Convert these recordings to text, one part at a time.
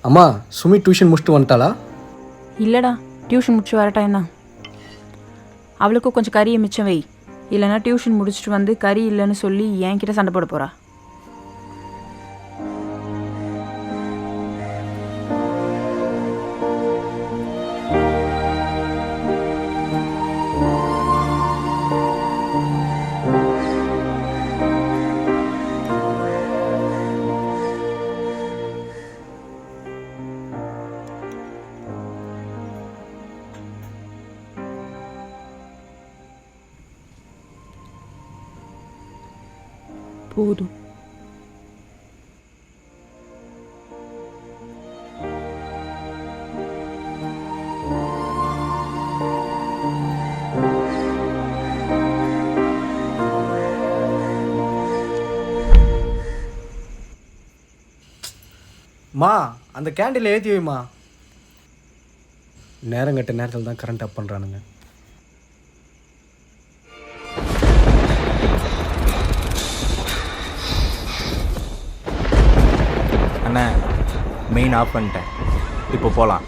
அம்மா சுமி டியூஷன் முடிச்சுட்டு வந்துட்டாளா? இல்லைடா, டியூஷன் முடிச்சு வர டைம் தான். அவளுக்கும் கொஞ்சம் கறியை மிச்சம் வை, இல்லைன்னா டியூஷன் முடிச்சுட்டு வந்து கறி இல்லைன்னு சொல்லி என்கிட்ட சண்டை போட போகிறா. போதும். மா அந்த கேண்டில் ஏற்றி வைமா. நேரம் கட்ட நேரத்தில் தான் கரண்ட் அப் பண்ணுறானுங்க. அண்ணா மெயின் ஆஃப் பண்ணிட்டேன், இப்போ போகலாம்.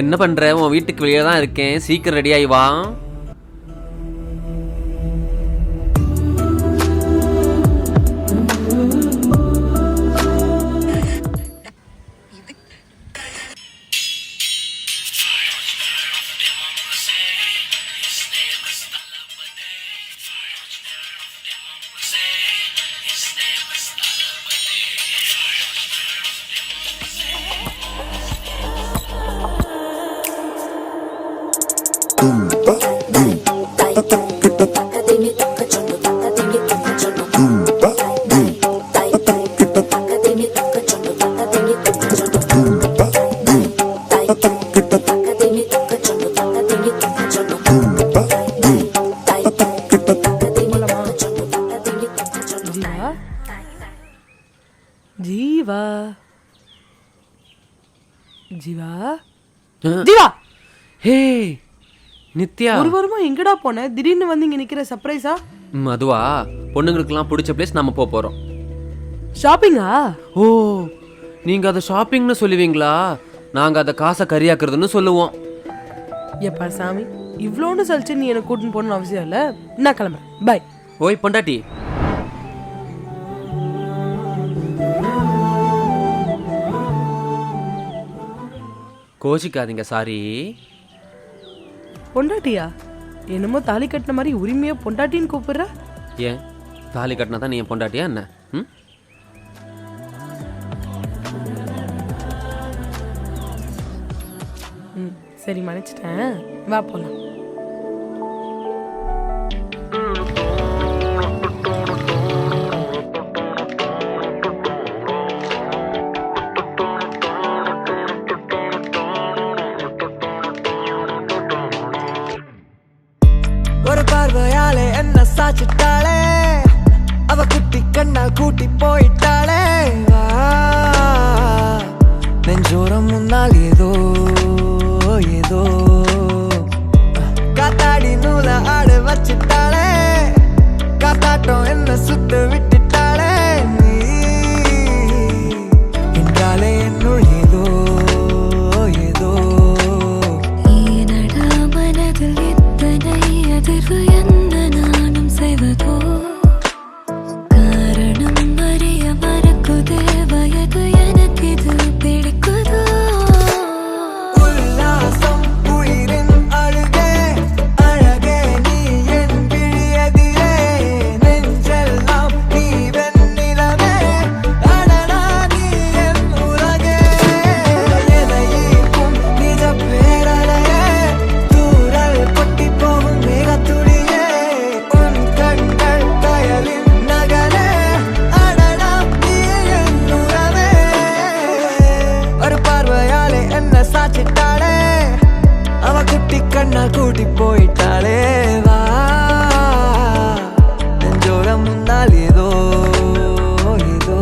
என்ன பண்ற? உன் வீட்டுக்கு வெளியே தான் இருக்கேன், சீக்கிரம் ரெடி ஆகி வா. ஜீவா ஜீவா ஜீவா ஹே நித்யா. ஒரு வாரமா எங்கடா போன? திடீர்னு வந்து இங்க நிக்கிற சர்ப்ரைஸா? அதுவா, பொண்ணுங்களுக்குலாம் பிடிச்ச பிளேஸ் நம்ம போறோம். ஷாப்பிங்கா? ஓ, நீங்க அதை ஷாப்பிங்னு சொல்லுவீங்களா? நாங்க அதை காசை கரியாக்குறதுன்னு சொல்லுவோம். எப்பா சாமி, இவ்வளோன்னு சொல்லிச்சு நீ என்ன கூட்டின்னு போகணும்னு அவசியம் இல்லை. நான் கிளம்புறேன், பாய். ஓய் பொண்டாட்டி, கோச்சிக்காதீங்க. சாரி. பொண்டாட்டியா? என்னமோ தாலி கட்டின மாதிரி உரிமையா பொண்டாட்டின்னு கூப்பிடுற. ஏன் தாலி கட்டினா தான் நீ என் பொண்டாட்டியா என்ன? சரி, மன்னிச்சிட்டேன், வா போலாம். ஒரு பார்வையாலே என்ன சாச்சிட்டாளே, அவ குட்டி கண்ணால் கூட்டி போயிட்டாளே. நெஞ்சோரம் முன்னால் ஏதோ ஏதோ காத்தாடி நூல ஆடு வச்சிட்டாளே, காத்தாட்டம் என்ன சுத்த விட்டுட்டாளே. நீ என்றாலே என்னுள் ஏதோ ஏதோ மனதில் எத்தனை அதிர்வு என்ன நானும் செய்வதோ, காரணம் அறிய மறக்குதே வயது எனக்கு இது பிடிக்குதோ. உல்லாசம் உயிரின் அழுகே, அழகே நீ என் விழியதிலே, நெஞ்செல்லாம் நீ வெண்ணிலவே, அடடா நீ என் உலகே. எதையும் நிஜ பேரலையே, தூரல் கொட்டி போகும் மேகத்துளியே, உன் கண்கள் கயலின் நகரே, அடடா நீ என் உறவே. ஒரு பார்வையாலே என்ன சாச்சிட்டாளே, அவ குட்டி கண்ணால் கூட்டி போயிட்டாளே. வா நெஞ்சோரம் முன்னால் ஏதோ ஏதோ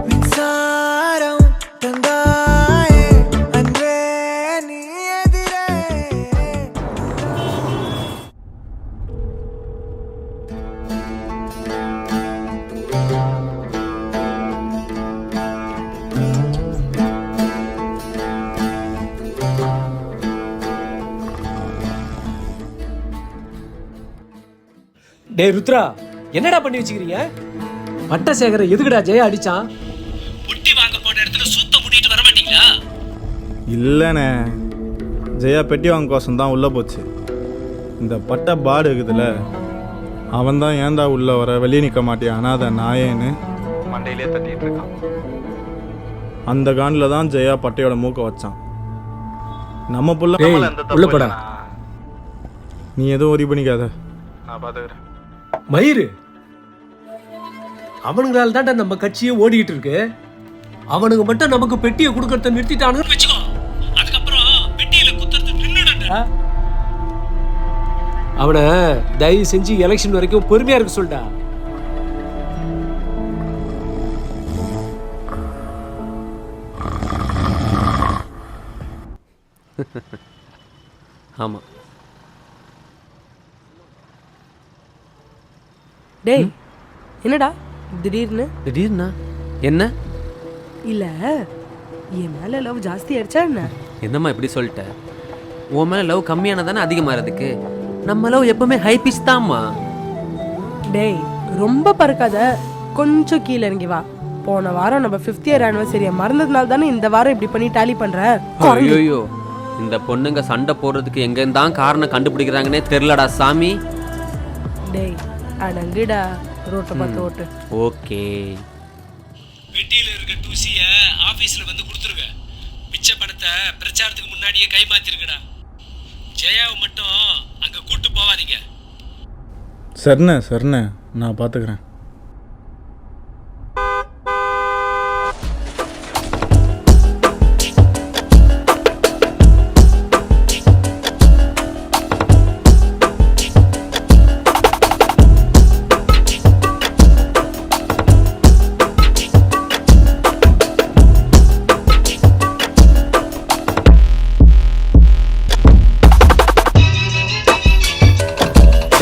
மின்சாரம் தந்தாயே அன்பே நீ எதிரே. டே ருத்ரா, என்னடா பண்ணி வச்சுக்கிறீங்க? பட்டசேகர எதுக்குடா ஜெயா அடிச்சான்? புட்டி வாங்க போன இடத்துல சூத்த முடிட்டு வர மாட்டீங்களா? இல்லைண்ணே, ஜெயா பெட்டி வாங்க கோசம் தான் உள்ளே போச்சு. இந்த பட்ட பாடு இருக்குதுல்ல, அவன் தான் ஏன்டா உள்ளே வர, வெளியே நிற்க மாட்டியா அனாதை நாயேன்னு மண்டையிலே தட்டிட்டு இருக்கான். அந்த காண்டில் தான் ஜெயா பட்டையோட மூக்க வச்சான். நம்ம புள்ள உள்ள போடா. நீ எதுவும் ஒரி பண்ணிக்காத, நான் பார்த்துக்கிறேன். மயிறு, அவனுங்களால தான்டா நம்ம கட்சியே ஓடிக்கிட்டு இருக்கு. அவனுங்க மட்டும் நமக்கு பெட்டியை கொடுக்கறத நிறுத்திட்டானுன்னு வச்சுக்கோ, அதுக்கப்புறம் பெட்டியில குத்துறது நின்னுடா. அவனை தயவு செஞ்சு எலெக்ஷன் வரைக்கும் பொறுமையா இருக்க சொல்டா. ஆமா. டேய், என்னடா திடீர்னு? திடீர்னா என்ன? இல்ல, என் மேல லவ் ஜாஸ்தி ஆயிடுச்சா என்ன? என்னம்மா இப்படி சொல்லிட்ட? உன் மேலே லவ் கம்மியானதானே அதிகமாகிறதுக்கு. நம்ம லவ் எப்பவுமே ஹை பிச் தான்மா. டேய் ரொம்ப பறக்காத, கொஞ்சம் கீழே இறங்கி வா. போன வாரம் நம்ம 5th இயர் ஆனிவர்சரியை மறந்ததுனால தானே இந்த வாரம் இப்படி பண்ணி டாலி பண்ற. ஐயோ, இந்த பொண்ணுங்க சண்டை போடுறதுக்கு எங்கேருந்தான் காரணம் கண்டுபிடிக்கிறாங்கன்னே தெரியலடா சாமி. டேய் அடங்குடா, ரோட்டை பார்த்து ஓட்டு. ஓகே. பெட்டியில் இருக்க 2C ஆஃபீஸில் வந்து கொடுத்துருங்க. மிச்ச பணத்தை பிரச்சாரத்துக்கு முன்னாடியே கைமாத்திருக்கடா. ஜெயாவை மட்டும் அங்கே கூட்டு போவாதீங்க. சரிண்ணே சரிண்ணே, நான் பார்த்துக்கிறேன்.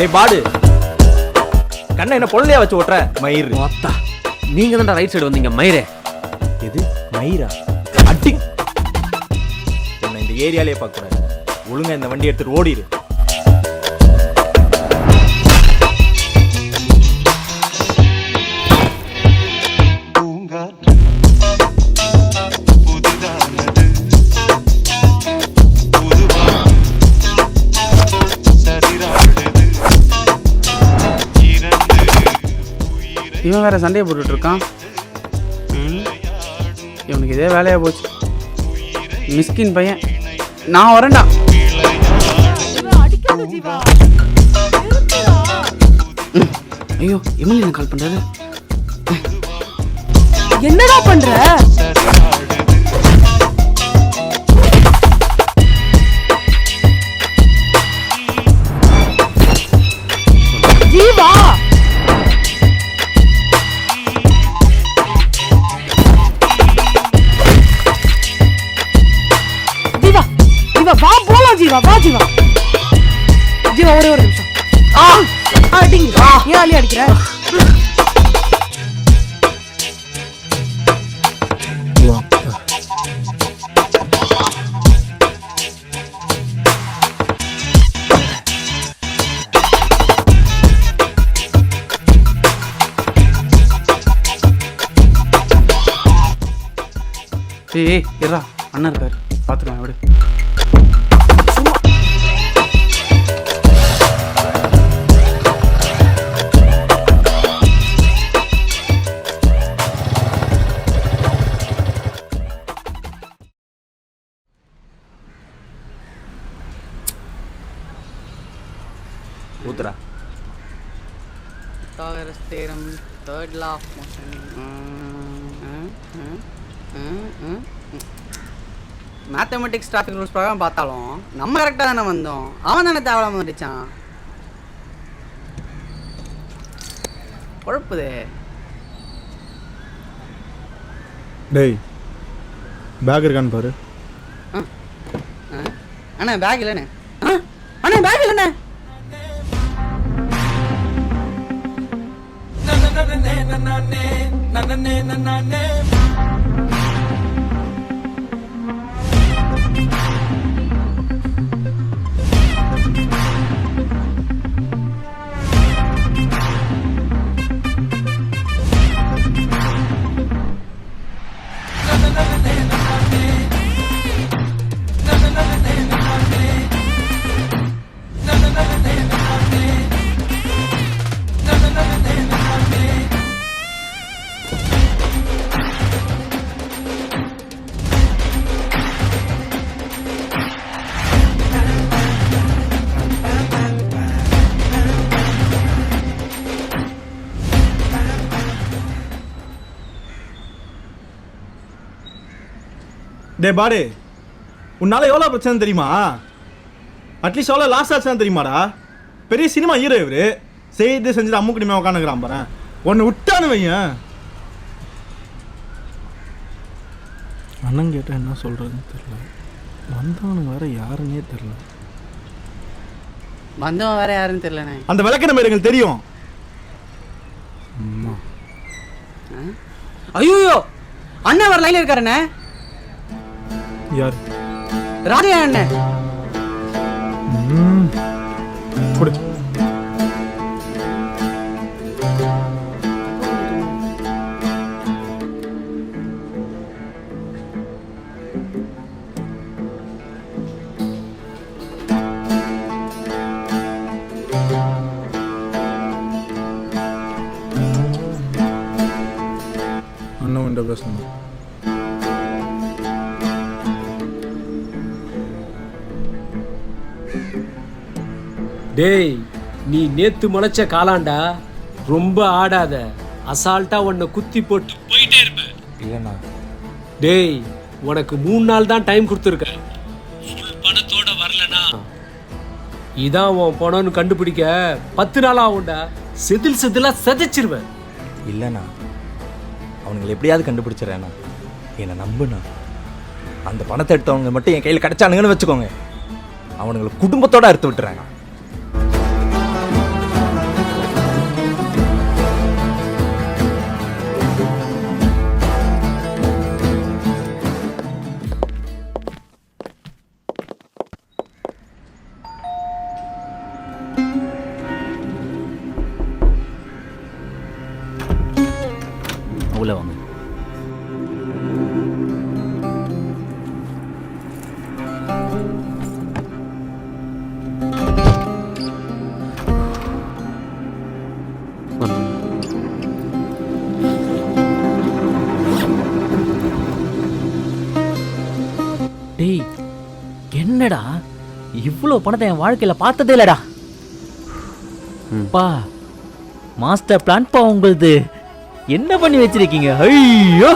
டேய் பாடு, கண்ணை என்ன பொருளையா வச்சு ஓட்டுற மயிறு? மொத்தா நீங்க தான் ரைட் சைடு வந்தீங்க மயிரே. எது மயிரா? அடி உன்னை இந்த ஏரியாலே பார்க்க கூடாது. ஒழுங்கா இந்த வண்டி எடுத்துட்டு ஓடிடு. இவன் வேற சண்டையை போட்டுட்டு இருக்கான். இவனுக்கு இதே வேலையா போச்சு. மிஸ்கின் பையன், நான் வரேன்டா. ஐயோ, எம்எல்ஏ என்ன கால் பண்றாரு? என்னடா பண்ற? ஜீவா வா போலாம். ஜீவா வா. ஜீவா ஜீவா ஒரே ஒரு நிமிஷம். அடிங்க, ஏன் அலி அடிக்கிற? ஏய் இருடா, அண்ணன் இருக்காரு, பார்த்துக்கலாம் விடு. ஊத்துறா. தேரம் third law of motion. Mathematics traffic rules பிரகாரம் பார்த்தாலும் நம்ம கரெக்டாக தானே வந்தோம். அவன் தானே தேவலாம வந்துச்சான். குழப்புதே. டேய் பேக் இருக்கான்னு பாரு. அண்ணா பேக் இல்லைண்ணே. அண்ணா பேக் இல்லைண்ணே. டே பாடு, உன்னால எவ்வளோ பிரச்சனை தெரியுமா? அட்லீஸ்ட் எவ்வளோ லாஸ் ஆச்சுன்னு தெரியுமாடா? பெரிய சினிமா ஹீரோ இவரு. செய்து செஞ்சுட்டு அம்முக்குடிமே உட்காந்துக்கிறான் பாரு. ஒன்று விட்டானு வையன். அண்ணன் கேட்டால் என்ன சொல்கிறதுன்னு தெரில. வந்தவனுக்கு வேற யாருன்னே தெரில. வந்தவன் வேற யாருன்னு தெரியலண்ணே. அந்த விளக்க நம்ம எங்களுக்கு தெரியும். ஐயோ, அண்ணன் வேற லைன்ல இருக்காருண்ணே. யார்? ராஜா அண்ணன். சந்தோஷம் தான். டேய், நீ நேத்து முளைச்ச காலாண்டா. ரொம்ப ஆடாத, அசால்ட்டா உன்னை குத்தி போட்டு போயிட்டே இருப்ப. இல்லைண்ணா. டேய், உனக்கு 3 நாள் தான் டைம் கொடுத்துருக்க. ஃபுல் பணத்தோட வரலனா இதான் உன் பணம்னு கண்டுபிடிக்க 10 நாள் ஆகும்டா. செதில் செதிலா செதைச்சிருவேன். இல்லைண்ணா, அவனுங்களை எப்படியாவது கண்டுபிடிச்சிடறேண்ணா. என்னை நம்புண்ணா. அந்த பணத்தை எடுத்தவங்க மட்டும் என் கையில் கிடைச்சானுங்கன்னு வச்சுக்கோங்க, அவனுங்களை குடும்பத்தோட அறுத்து விட்டுறேன். உள்ள வாங்க. டேய், என்னடா இவ்வளோ பணத்தை என் வாழ்க்கையில பார்த்ததே இல்லடா. பா, மாஸ்டர் பிளான் பா உங்களுது. என்ன பண்ணி வச்சிருக்கீங்க? ஐயோ,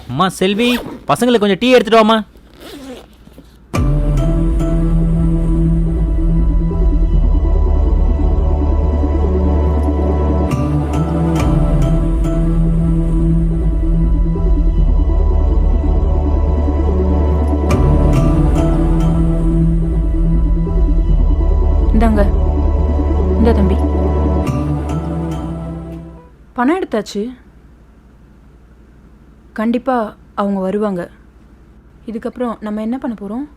அம்மா செல்வி, பசங்களுக்கு கொஞ்சம் டீ எடுத்துட்டு வாமா. இந்தாங்க, இந்த தம்பி பணம் எடுத்தாச்சு. கண்டிப்பா அவங்க வருவாங்க. இதுக்கப்புறம் நம்ம என்ன பண்ண போறோம்?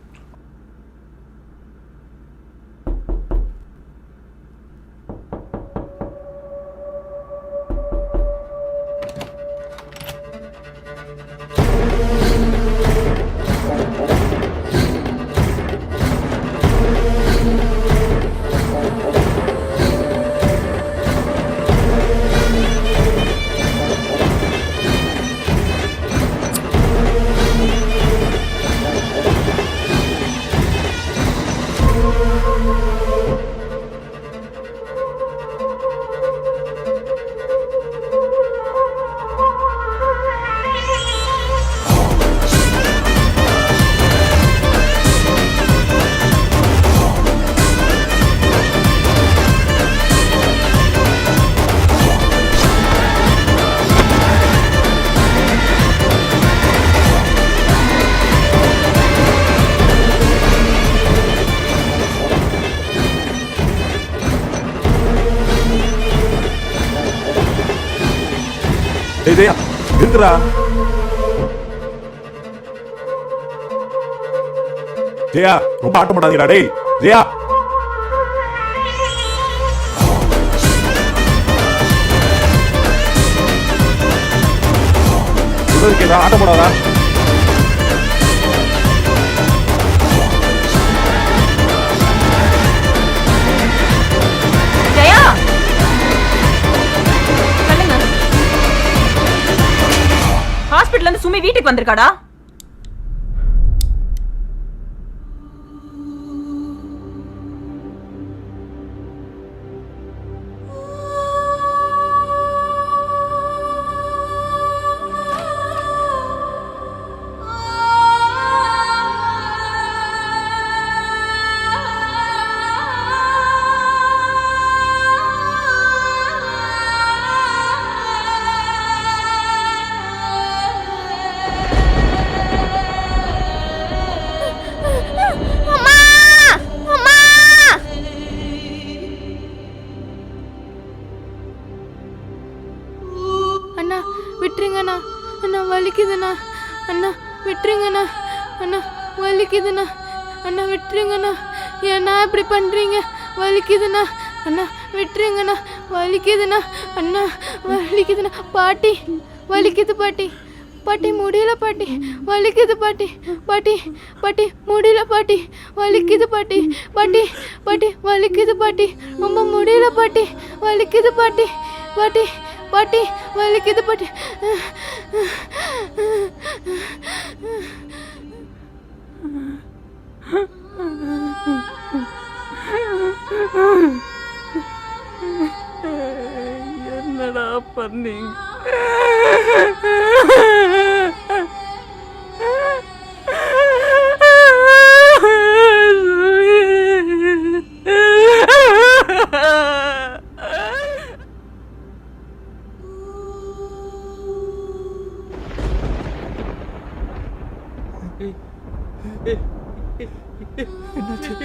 ஜெயா இருக்குடா. ஜெயா ரொம்ப ஆட்டம் போடாதீங்கடா. டேய் ஜெயா, ஆட்டம் போடாதா. ஹாஸ்பிட்டல்ல இருந்து சுமி வீட்டுக்கு வந்திருக்காடா. விட்டுருங்கண்ணா, அண்ணா வலிக்குதுண்ணா, அண்ணா விட்டுருங்கண்ணா, அண்ணா வலிக்குதுண்ணா, அண்ணா விட்டுருங்கண்ணா, ஏண்ணா இப்படி பண்ணுறீங்க? வலிக்குதுண்ணா, அண்ணா விட்டுருங்கண்ணா, வலிக்குதுண்ணா, அண்ணா வலிக்குதுண்ணா. பாட்டி வலிக்குது பாட்டி. பாட்டி முடியல பாட்டி, வலிக்குது பாட்டி. பாட்டி பாட்டி முடியல பாட்டி, வலிக்குது பாட்டி. பாட்டி பாட்டி வலிக்குது பாட்டி, ரொம்ப முடியல பாட்டி, வலிக்குது பாட்டி. பாட்டி பாட்டி வலிக்குது பாட்டி. என்னடா பண்ணீங்க?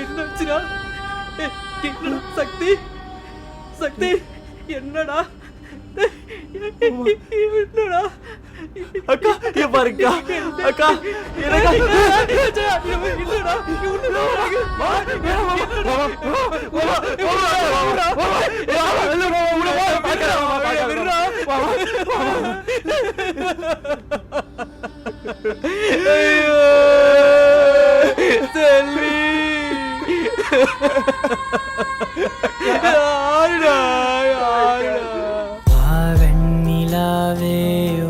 என்னாச்சுடா? என்னடா சக்தி? சக்தி என்னடா? என்னடா? அக்கா இங்க பாருக்கா. அக்கா என்னடா? என்னடா? செல்வி வெண்ணிலாவே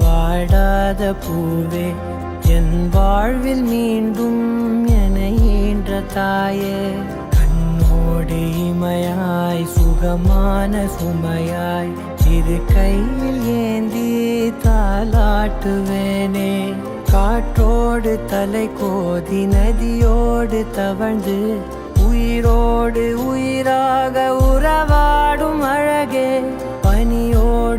வாடாத பூவே என் வாழ்வில் மீண்டும் என ஈன்ற தாயே கண்ணோடு இமையாய் சுகமான சுமையாய் இரு கையில் ஏந்தி தாலாட்டுவேனே காற்றோடு தலை கோதி நதியோடு தவழ்ந்து உயிரோடு உயிராக உறவாடும் அழகே பனியோடு